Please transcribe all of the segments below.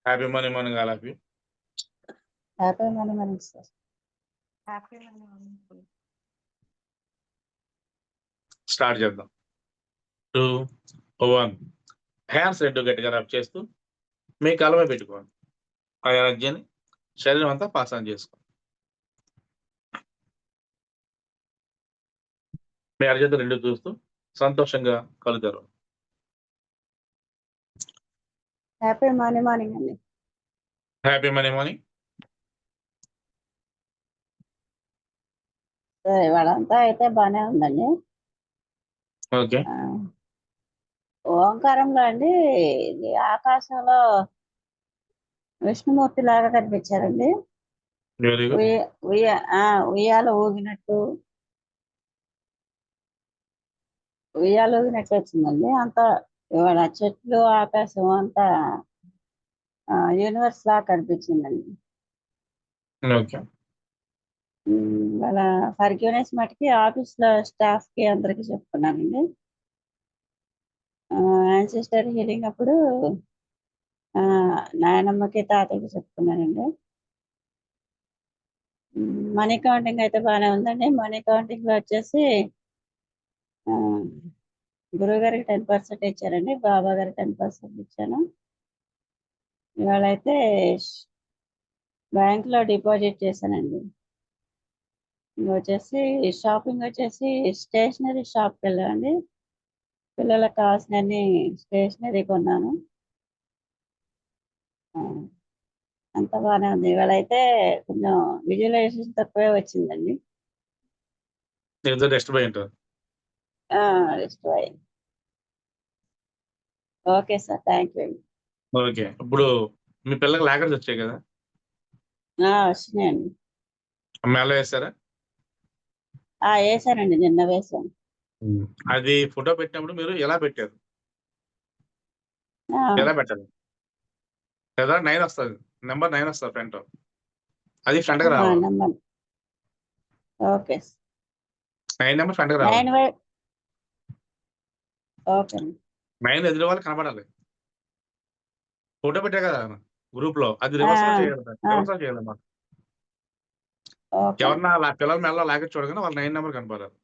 Happy morning morning all of you. Happy morning sir. Happy morning. Start చేద్దాం. 2, 1. Hands రెండు గట్టిగా rub చేస్తూ మీ కలవ పెట్టుకోండి. ఆ ఎనర్జీని శరీరం అంతా పాస్ ఆన్ చేసుకోండి. మీ అరచేత రెండు చూస్తూ సంతోషంగా కలుగుతారు. హ్యాపీ మార్నింగ్ అండి. Happy morning morning. సార్ ఇవాళంతా అయితే బాగానే ఉందండి. ఓకే. ఓంకారంలో అండి ఇది ఆకాశంలో విష్ణుమూర్తి లాగా కనిపించారండి. Very good. ఉయ్యాల ఊగినట్టు వచ్చిందండి. అంతా ఇవాళ చెట్లు ఆకాశం అంతా యూనివర్స్ లాగా కనిపించిందండి. ఓకే. ఇవాళ ఫర్గ్యూనెస్ మటుకి ఆఫీస్లో స్టాఫ్కి అందరికి చెప్పుకున్నానండి. యాన్సిస్టర్ హీలింగ్ అప్పుడు నాయనమ్మకి తాతయ్యకి చెప్పుకున్నానండి. మనీ కౌంటింగ్ అయితే బాగానే ఉందండి. మనీ కౌంటింగ్లో వచ్చేసి గురువు గారికి 10% ఇచ్చారండి, బాబా గారికి 10% ఇచ్చాను. ఇవాళ అయితే బ్యాంకులో డిపాజిట్ చేశానండి. వచ్చేసి షాపింగ్ వచ్చేసి స్టేషనరీ షాప్కి వెళ్ళామండి. పిల్లలకు కావాల్సినన్ని స్టేషనరీ కొన్నాను. అంత బాగానే ఉంది. ఇవాళ అయితే కొంచెం విజువలైజేషన్ తక్కువే వచ్చిందండి. రెస్ట్ బై ఉంటుంది. రెస్ట్ అయింది. Okay sir, thank you. Okay. ఇప్పుడు మీ పిల్లలకు లాగర్స్ వచ్చాయి కదా, వచ్చినాయండి. మేళ వేస్తారా? వేసానండి, నిన్న వేసాను. అది ఫోటో పెట్టినప్పుడు మీరు ఎలా పెట్టారు? ఎలా పెట్టాలి? లేదా 9 వస్తుంది, నెంబర్ 9 వస్తుంది ఫ్రంట్. అది ఫ్రంట్ గా రావాలి. నెంబర్ ఓకే 9 నెంబర్ ఫ్రంట్ గా రావాలి. ఓకే 9 ఎదురు వాళ్ళు కనపడాలి. ఫోటో పెట్టా కదా గ్రూప్ లో, అది రివర్స్ చేయాలి. రివర్స్ చేయాలన్నమాట. ఎవరన్నా పిల్లల మెల్ల లాగేట్ చూడగానే వాళ్ళు 9 నెంబర్ కనపడాలి.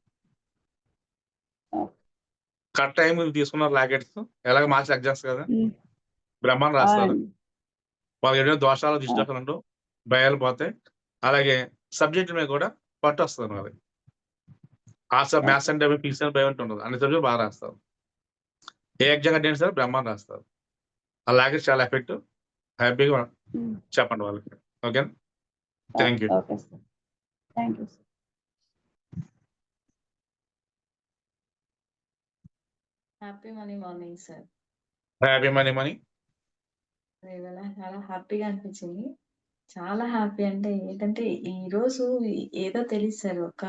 కరెక్ట్ టైం తీసుకున్నారు లాకెట్స్. ఎలాగ మార్క్స్ ఎగ్జామ్స్ కదా, బ్రహ్మాండ రాస్తారు. వాళ్ళకి ఏదైనా దోషాలు దిష్టాలు ఉండవు, భయాలు పోతాయి. అలాగే సబ్జెక్ట్ మీద కూడా పట్టు వస్తుంది. వాళ్ళకి మ్యాథ్స్ అంటే ఫిజిక్స్ అంటే భయం ఉండదు. అన్ని సబ్జెక్టులు బాగా రాస్తారు. ఏ ఎగ్జామ్ అంటే సరే బ్రహ్మాండ రాస్తారు. ఆ లాకెట్స్ చాలా ఎఫెక్టివ్. హ్యాపీగా చెప్పండి వాళ్ళకి. Okay, thank you. Happy morning sir. Happy morning. ఇవాళ చాలా హ్యాపీగా అనిపించింది. చాలా హ్యాపీ అంటే ఏంటంటే ఈరోజు ఏదో తెలియదు సార్, ఒక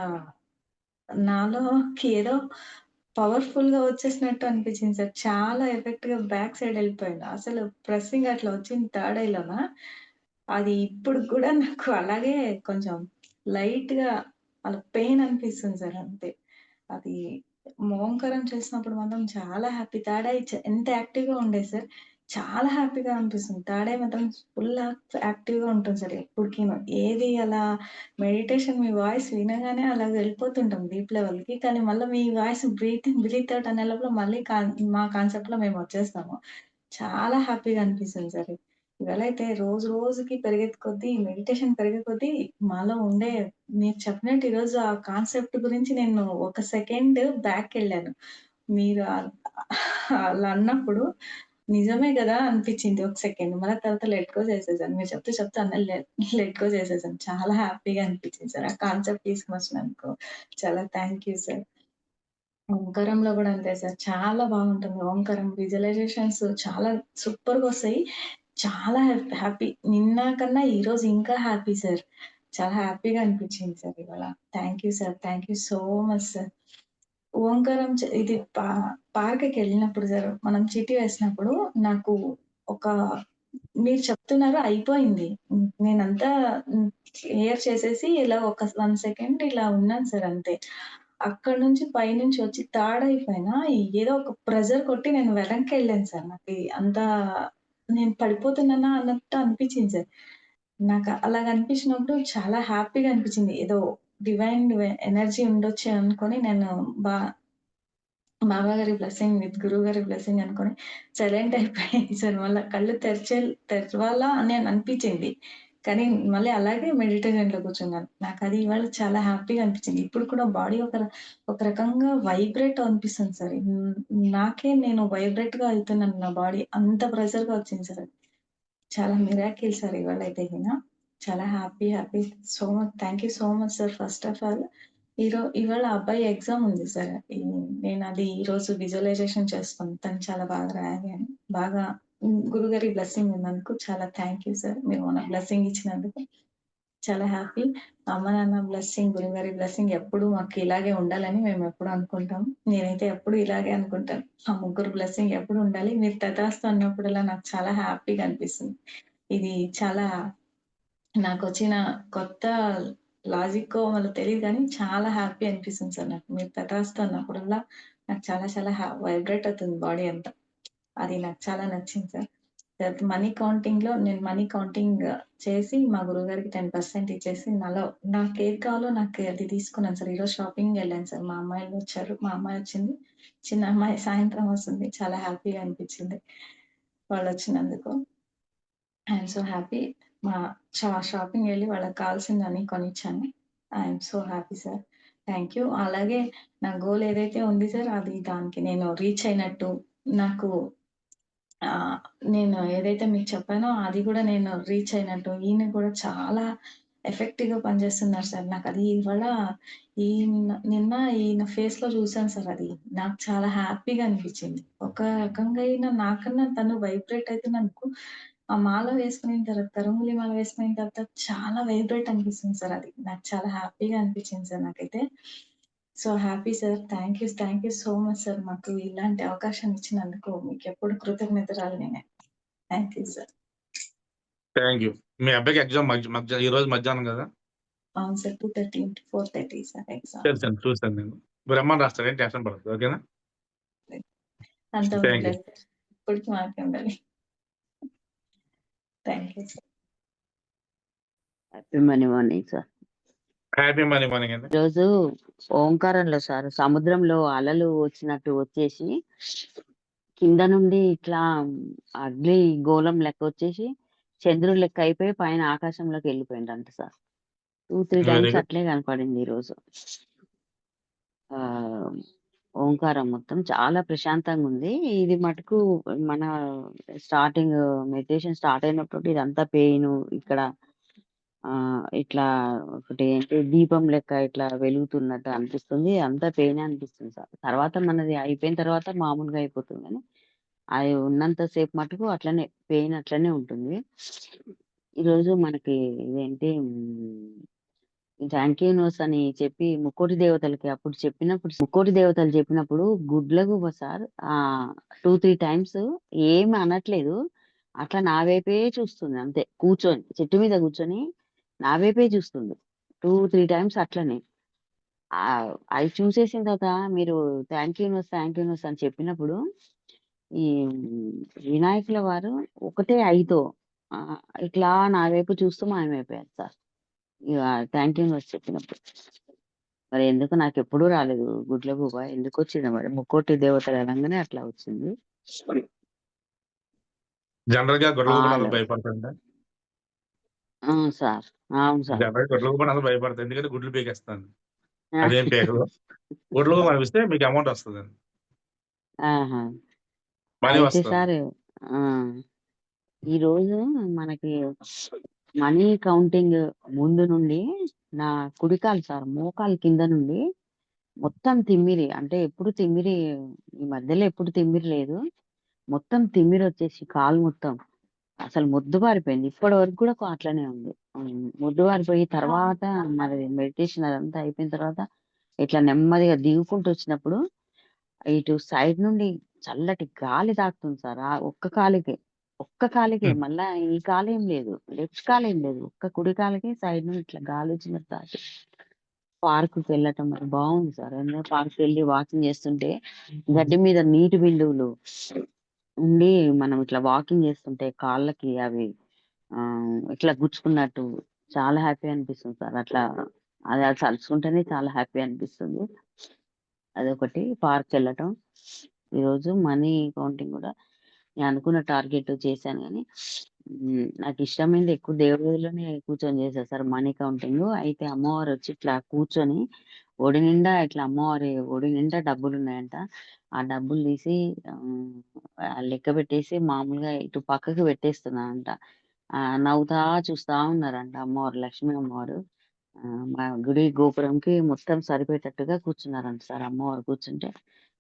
నాలోకి ఏదో పవర్ఫుల్ గా వచ్చేసినట్టు అనిపించింది సార్. చాలా ఎఫెక్ట్ గా బ్యాక్ సైడ్ వెళ్ళిపోయింది. అసలు ప్రెస్సింగ్ అట్లా వచ్చింది థర్డ్ ఐలోనా, అది ఇప్పుడు కూడా నాకు అలాగే కొంచెం లైట్ గా అలా పెయిన్ అనిపిస్తుంది సార్, అంతే. అది ఓంకారం చేసినప్పుడు మాత్రం చాలా హ్యాపీ. థర్డ్ ఐ ఎంత యాక్టివ్ గా ఉండేది సార్, చాలా హ్యాపీగా అనిపిస్తుంది. థర్డ్ ఐ మాత్రం ఫుల్ యాక్టివ్ గా ఉంటుంది సార్ ఎప్పటికీ. ఏది అలా మెడిటేషన్ మీ వాయిస్ వినగానే అలా వెళ్ళిపోతుంటాం డీప్ లెవెల్ కి, కానీ మళ్ళీ మీ voice breathe in breathe out అనే లోపల మళ్ళీ మా కాన్సెప్ట్ లో మేము వచ్చేస్తాము. చాలా హ్యాపీగా అనిపిస్తుంది సార్. ఇవాళ అయితే రోజు రోజుకి పెరిగే కొద్దీ, మెడిటేషన్ పెరిగే కొద్దీ మాలో ఉండే, మీరు చెప్పినట్టు ఈరోజు ఆ కాన్సెప్ట్ గురించి నేను ఒక సెకండ్ బ్యాక్ వెళ్ళాను. మీరు అలా అన్నప్పుడు నిజమే కదా అనిపించింది ఒక సెకండ్. మళ్ళీ తర్వాత లెట్ గో చేసేసాను. మీరు చెప్తే అన్న లెట్ గో చేసేసాను. చాలా హ్యాపీగా అనిపించింది సార్. ఆ కాన్సెప్ట్ తీసుకొచ్చినందుకు చాలా థ్యాంక్ యూ సార్. ఓంకారంలో కూడా అంతే సార్, చాలా బాగుంటుంది ఓంకారం. విజువలైజేషన్స్ చాలా సూపర్గా వస్తాయి. చాలా హ్యాపీ. నిన్న కన్నా ఈరోజు ఇంకా హ్యాపీ సార్. చాలా హ్యాపీగా అనిపించింది సార్ ఇవాళ. Thank you sir, thank you so much sir. ఓంకారం ఇది పార్క్కి వెళ్ళినప్పుడు సార్, మనం చీటీ వేసినప్పుడు నాకు ఒక, మీరు చెప్తున్నారు అయిపోయింది, నేనంతా క్లియర్ చేసేసి ఇలా ఒక 1 సెకండ్ ఇలా ఉన్నాను సార్, అంతే. అక్కడ నుంచి పైనుంచి వచ్చి థర్డ్ ఐ పైన ఏదో ఒక ప్రెజర్ కొట్టి నేను వెనక్కి వెళ్ళాను సార్. నాకు అంతా నేను పడిపోతున్నానా అన్నట్టు అనిపించింది సార్. నాకు అలాగ అనిపించినప్పుడు చాలా హ్యాపీగా అనిపించింది. ఏదో డివైన్ ఎనర్జీ ఉండొచ్చు అనుకోని నేను బా బాబాగారి బ్లెస్సింగ్ విత్ గురువుగారి బ్లెస్సింగ్ అనుకోని సైలెంట్ అయిపోయాను సార్. మళ్ళా కళ్ళు తెరవాలా అని అనిపించింది. కానీ మళ్ళీ అలాగే మెడిటేషన్‌లో కూర్చున్నాను. నాకది ఇవాళ చాలా హ్యాపీగా అనిపించింది. ఇప్పుడు కూడా బాడీ ఒక రకంగా వైబ్రేట్ అనిపిస్తుంది సార్. నాకే నేను వైబ్రేట్‌గా వెళ్తున్నాను నా బాడీ. అంత ప్రెషర్‌గా వచ్చింది సార్ అది. చాలా మిరాకిల్ సార్ ఇవాళైతే గిన. చాలా happy so much. Thank you so much sir first of all. ఇవాళ అబ్బాయి ఎగ్జామ్ ఉంది సార్. నేనది ఈరోజు విజువలైజేషన్ చేసుకున్నాను. తను చాలా బాగా రాయాలి అని. బాగా గురుగారి బ్లెస్సింగ్ ఉన్నందుకు చాలా థాంక్ యూ సార్. మీరు మన బ్లెస్సింగ్ ఇచ్చినందుకు. చాలా హ్యాపీ. అమ్మ, నాన్న బ్లెస్సింగ్, గురుగారి బ్లెస్సింగ్ ఎప్పుడూ మాకు ఇలాగే ఉండాలని మేమెప్పుడూ అనుకుంటాం. నేనైతే ఎప్పుడూ ఇలాగే అనుకుంటాను. ఆ ముగ్గురు బ్లెస్సింగ్ ఎప్పుడు ఉండాలి. మీరు తథాస్తు అన్నప్పుడల్లా నాకు చాలా హ్యాపీగా అనిపిస్తుంది. ఇది చాలా నాకొచ్చిన కొత్త లాజిక్కో మళ్ళో తెలీదు గానీ, చాలా హ్యాపీ అనిపిస్తుంది సార్ నాకు. మీరు తథాస్తు అన్నప్పుడల్లా నాకు చాలా చాలా వైబ్రేట్ అవుతుంది బాడీ అంతా. అది నాకు చాలా నచ్చింది సార్. తర్వాత మనీ కౌంటింగ్‌లో నేను మనీ కౌంటింగ్ చేసి మా గురువుగారికి 10% ఇచ్చేసి నాకేది కావాలో నాకు అది తీసుకున్నాను సార్. ఈరోజు షాపింగ్‌కెళ్ళాను సార్. మా అమ్మాయిలొచ్చారు. మా అమ్మాయొచ్చింది. చిన్న అమ్మాయి సాయంత్రం వస్తుంది. చాలా హ్యాపీగా అనిపించింది వాళ్ళొచ్చినందుకు. I'm so happy. మా షాపింగ్‌కెళ్ళి వాళ్ళకి కావాల్సినవన్నీ కొనిచ్చాను. I'm so happy sir. Thank you. అలాగే నా గోల్ ఏదైతే ఉంది సార్ దానికి నేను రీచ్ అయినట్టు నాకు ఆహ్, నేను ఏదైతే మీకు చెప్పానో అది గూడా నేను రీచ్ అయినట్టు ఈయన కూడా చాలా ఎఫెక్టివ్‌గా పనిచేస్తున్నారు సార్. నాకది ఇవాళ నిన్న ఈయన ఫేస్‌లో చూసాను సార్ అది. నాకు చాలా హ్యాపీగా అనిపించింది. ఒక రకంగా ఈయన నాకన్నా తను వైబ్రేట్ అయితున్నందుకు ఆ మాల వేసుకున్న తర్వాత కరుంగలి మాల వేసుకున్న తర్వాత చాలా వైబ్రేట్ అనిపిస్తుంది సార్ అది. నాకు చాలా హ్యాపీగా అనిపించింది సార్ నాకైతే. So happy sir. Thank you so much sir. మాకు ఇలాంటి అవకాశం ఇచ్చినందుకు మీకెప్పుడు కృతజ్ఞతరాలు నేనే. Thank you sir. Thank you. మీ అబ్బాయికి ఎగ్జామ్ ఈ రోజు మధ్యాహ్నం కదా? అవును సార్. 2:30 to 4:30 sir exam. చూసాను నేను. బ్రహ్మాండ రాస్తాడు. ఏం టెన్షన్ పడొద్దు. ఓకేనా? అంతా మీ థ్యాంక్ యూ. బ్లెస్ ఇప్పటికి మాకే ఉండాలి. Thank you sir. Happy money morning sir. Happy money morning అండి. ఈరోజు ఓంకారంలో సార్ సముద్రంలో అలలు వచ్చినట్టు వచ్చేసి కింద నుండి ఇట్లా అగ్ని గోళం లెక్క వచ్చేసి చంద్రుడు లెక్క అయిపోయి పైన ఆకాశంలోకి వెళ్ళిపోయిందంట సార్. 2-3 very times good. అట్లే కనపడింది ఈరోజు. ఆ ఓంకారం మొత్తం చాలా ప్రశాంతంగా ఉంది. ఇది మటుకు మన స్టార్టింగ్ మెడిటేషన్ స్టార్ట్ అయినప్పుడు ఇదంతా పెయిన్ ఇక్కడ ఇట్లా ఒకటి ఏంటి దీపం లెక్క ఇట్లా వెలుగుతున్నట్టు అనిపిస్తుంది. అంతా పెయినే అనిపిస్తుంది సార్. తర్వాత మనది అయిపోయిన తర్వాత మామూలుగా అయిపోతుంది గానీ, అది ఉన్నంత సేపు మటుకు అట్లనే పెయిన్ అట్లనే ఉంటుంది. ఈరోజు మనకి ఇదేంటి థాంక్ యూ యూనివర్స్ అని చెప్పి ముక్కోటి దేవతలకి అప్పుడు ముక్కోటి దేవతలు చెప్పినప్పుడు గుడ్లగూబ సార్ 2-3 టైమ్స్ ఏమి అనట్లేదు. అట్లా నా వైపే చూస్తుంది అంతే. చెట్టు మీద కూర్చొని నా వైపే చూస్తుంది. 2-3 టైమ్స్ అట్లనే. అవి చూసేసిన తర్వాత మీరు థాంక్ యూ యూనివర్స్ అని చెప్పినప్పుడు ఈ వినాయకుల వారు ఒకటే ఐతో ఇట్లా నా వైపు చూస్తూ మాయమైపోయారు సార్. ఇగ థాంక్ యూ యూనివర్స్ చెప్పినప్పుడు. మరి ఎందుకో నాకెప్పుడూ రాలేదు గుడ్లగూబ. ఎందుకొచ్చిందో మరి ముక్కోటి దేవతలు అనంగానే అట్లా వచ్చింది. జనరల్‌గా గుడ్లగూబని అందరూ హలో! భయపడతారండి. సార్. అవును సార్. జనరల్‌గా గుడ్లగూబని అందరూ భయపడతారు. ఎందుకంటే గుడ్లు పీకేస్తాను. అదేం పీకదు. గుడ్లగూబ అనిపిస్తే మీకు అమౌంట్ వస్తదండి. ఆహా! మనీ అయితే వస్తది. సార్ ఈరోజు మనకి మనీ కౌంటింగ్ ముందు నుండి నా కుడికాలు సార్ మోకాలు కింద నుండి మొత్తం తిమ్మిరి. అంటే ఎప్పుడు తిమ్మిరి ఈ మధ్యలో ఎప్పుడు తిమ్మిరి లేదు. మొత్తం తిమ్మిరొచ్చేసి కాలు మొత్తం అసలు మొద్దుబారిపోయింది. ఇప్పటి వరకు కూడా అట్లనే ఉంది. మొద్దుబారిపోయి తర్వాత మరి మెడిటేషన్ అదంతా అయిపోయిన తర్వాత ఇట్లా నెమ్మదిగా దిగుకుంటూ వచ్చినప్పుడు ఇటు సైడ్ నుండి చల్లటి గాలి తాకుతుంది సార్. ఒక్క కాలికే హ్మ్. మళ్ళా ఈ కాలేం లేదు. లెఫ్ట్ కాలేం లేదు. ఒక్క కుడి కాలికే సైడ్ నుండి ఇట్లా గాలొచ్చినట్టు తాకి పార్క్‌కి వెళ్ళటం మరి బావుంది సార్. పార్క్‌కెళ్ళి వాకింగ్ చేస్తుంటే గడ్డి మీద నీటి బిందువులు ఉండి మనం ఇట్లా వాకింగ్ చేస్తుంటే కాళ్ళకి అవి ఇట్లా గుచ్చుకున్నట్టు చాలా హ్యాపీ అనిపిస్తుంది సార్. అట్లా అది అది తలుచుకుంటేనే చాలా హ్యాపీ అనిపిస్తుంది. అదొకటి. పార్క్‌కెళ్ళటం. ఈరోజు మనీ కౌంటింగ్ గూడా నేను అనుకున్న టార్గెట్ చేశాను గానీ, నాకిష్టమైంది ఎక్కువ దేవుడి గదిలోనే కూర్చొని చేశా సార్ మనీ కౌంటింగు. అయితే అమ్మవారొచ్చి ఇట్లా కూర్చొని ఒడి నిండా ఇట్లా అమ్మవారి ఒడి నిండా డబ్బులున్నాయంట. ఆ డబ్బులు తీసి లెక్క పెట్టేసి మామూలుగా ఇటు పక్కకి పెట్టేస్తున్నానంట. నవ్వుతా చూస్తా ఉన్నారంట అమ్మవారు, లక్ష్మీ అమ్మవారు. మా గుడి గోపురంకి మొత్తం సరిపోయేటట్టుగా కూర్చున్నారంట సార్. అమ్మవారు కూర్చుంటే,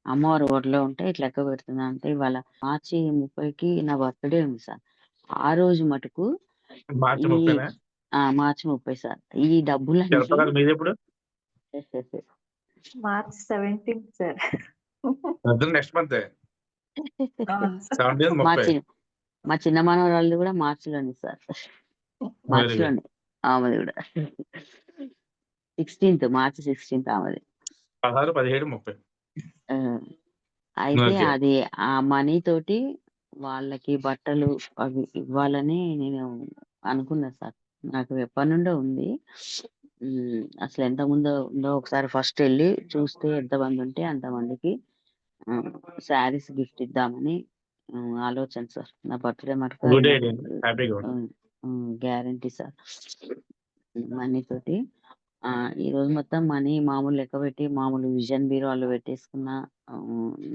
అమ్మవారు ఒడిలో ఉంటే ఇట్లా లెక్క పెడుతున్నా అంటే ఇవాళ మార్చి 30కి నా బర్త్‌డే ఉంది సార్. ఆ రోజు మటుకు మార్చి ఈ 30నా? మార్చి 30 సార్. ఈ డబ్బులన్నీ జనపదాలు మీదెప్పుడు? March 17th sir. అద్దం నెక్స్ట్ మంతే. అవును సార్. 17, మా 30. చిన్న మా చిన్న మనవరాలిది కూడా మార్చిలోనే సార్. Very good. మార్చిలోనే ఆమెది కూడా. 16th మార్చి 16th ఆమెది. 16, 17, 30. ఆ! అయితే ఓకే. అది ఆ మనీ తోటి వాళ్ళకి బట్టలు అవి ఇవ్వాలని నేను అనుకున్నా సార్. నాకు ఎప్పటినుండో ఉంది. అసలెంతమందో ఉందో ఒకసారి ఫస్ట్ ఎళ్లి చూస్తే ఎంతమందుంటే అంతమందికి ఆహ్, శారీస్ గిఫ్ట్ ఇద్దామని ఆలోచన సార్. నా బర్త్‌డే మటుకు అది గుడ్ నాకు ఐడియా అండి. హ్యాపీగా ఉంది. Guarantee sir. మనీ తోటి ఈరోజు మొత్తం మనీ మామూలు లెక్కపెట్టి మామూలు విజన్ బీరువాలో పెట్టేసుకున్నా.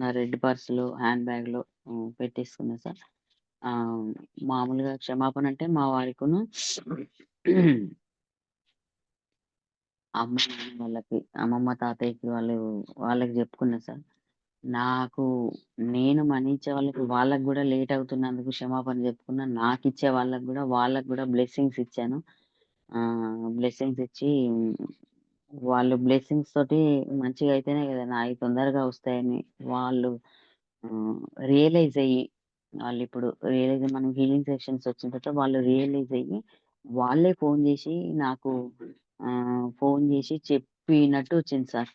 నా రెడ్ పర్స్‌లో, హ్యాండ్ బ్యాగ్‌లో పెట్టేసుకున్నా సార్. మామూలుగా క్షమాపణ అంటే మా వారికును అమ్మ, నాన్న వాళ్ళకి, అమ్మమ్మ, తాతయ్యకి వాళ్ళకి చెప్పుకున్నా సార్. నాకు నేను మనీ ఇచ్చే వాళ్ళకి వాళ్ళకి గూడా లేట్ అవుతున్నందుకు క్షమాపణ చెప్పుకున్నా. నాకిచ్చే వాళ్ళకి గూడా బ్లెస్సింగ్స్ ఇచ్చాను. బ్లెస్సింగ్స్ ఇచ్చి వాళ్ళు బ్లెస్సింగ్స్ తోటి మంచిగా అయితేనే గదా! నాయి తొందరగా వస్తాయని వాళ్ళు ఆహ్, రియలైజ్ అయ్యి వాళ్ళిప్పుడు మనం హీలింగ్ సెషన్స్ వచ్చిన తర్వాత వాళ్ళు రియలైజ్ అయ్యి వాళ్ళే నాకు ఫోను జేసి చెప్పినట్టు వచ్చింది సార్.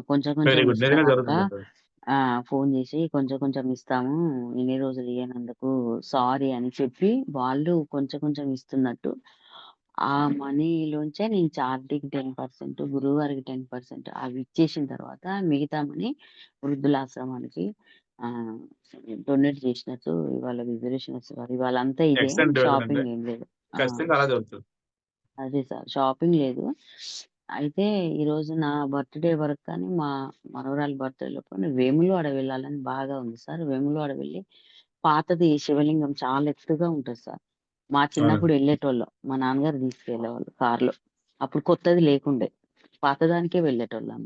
కొంచెం వెరీ కొంచెం గుడ్. ఇస్తాం నిజంగా అక్క. జరుగుతుందండి అది. ఫోను జేసి కొంచెం కొంచెం ఇస్తాము. ఇన్ని రోజులు ఇయ్యనందుకు సారీ అని చెప్పి వాళ్ళు కొంచెం కొంచెం ఇస్తున్నట్టు ఆ మనీలోంచే నేను చారిటీకి 10%, గురువుగారికి 10% అవి ఇచ్చేసిన తర్వాత మిగతా మనీ వృద్ధులాశ్రమానికి ఆహ్, డొనేట్ చేసినట్టు ఇవాళ విజువలేషన్ వస్తది సార్. ఇవాళంతా ఇదే. Excellent development. షాపింగ్ ఏం లేదు. ఆ! ఖచ్చితంగా అలా జరుగుతది. అదే సార్. షాపింగ్ లేదు. అయితే ఈరోజు నా బర్త్‌డే వరకు కానీ, మా మనవరాలి బర్త్‌డేలోపు వేములవాడ వెళ్ళాలని బాగా ఉంది సార్. వేములవాడ వెళ్ళి పాతది శివలింగం చాలా ఎత్తుగా ఉంటది సార్. మా అవునండి. చిన్నప్పుడు ఎళ్ళేటోళ్ళం. మా నాన్నగారు తీసుకెళ్ళేవాళ్ళు కార్‌లో. అప్పుడు కొత్తది లేకుండే. పాతదానికే వెళ్ళేటోళ్ళం.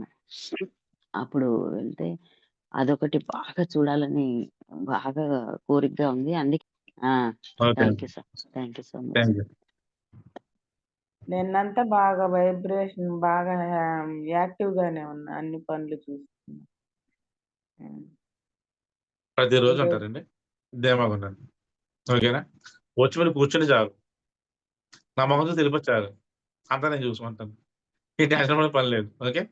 అప్పుడు వెళ్తే అదొకటి బాగా చూడాలని బాగా కోరికగా ఉంది. అందుకే ఆ! Okay. Thank you sir. Thank you so much. Thank you. నిన్నంతా బాగా వైబ్రేషన్ బాగా యాక్టివ్‌గానే ఉన్నా. అన్ని పనులు చూసుకున్నా. హ్మ్. ప్రతిరోజు ఈరోజు అంటారండి. ధీమాగా ఉండండి. ఓకేనా? వచ్చి మీరు కూర్చొని చాలు. నా మొహం చూసి ఎళ్ళిపోతే చాలు. అంతా నేను చూసుకుంటాను. ఈ టెన్షన్ పడే పని లేదు. ఓకే.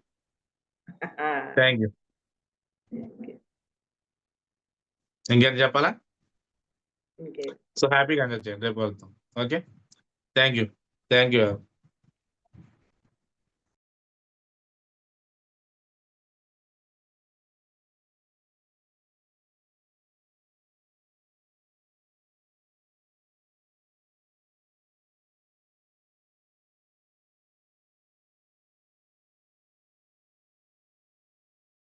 ఆ! Thank you. ఓకే. ఇంకేమైనా చెప్పాలా? ఇంకే సో హ్యాపీగా ఎంజాయ్ చేయండి. రేపు కలుద్దాం. Okay. Thank you. Thank you.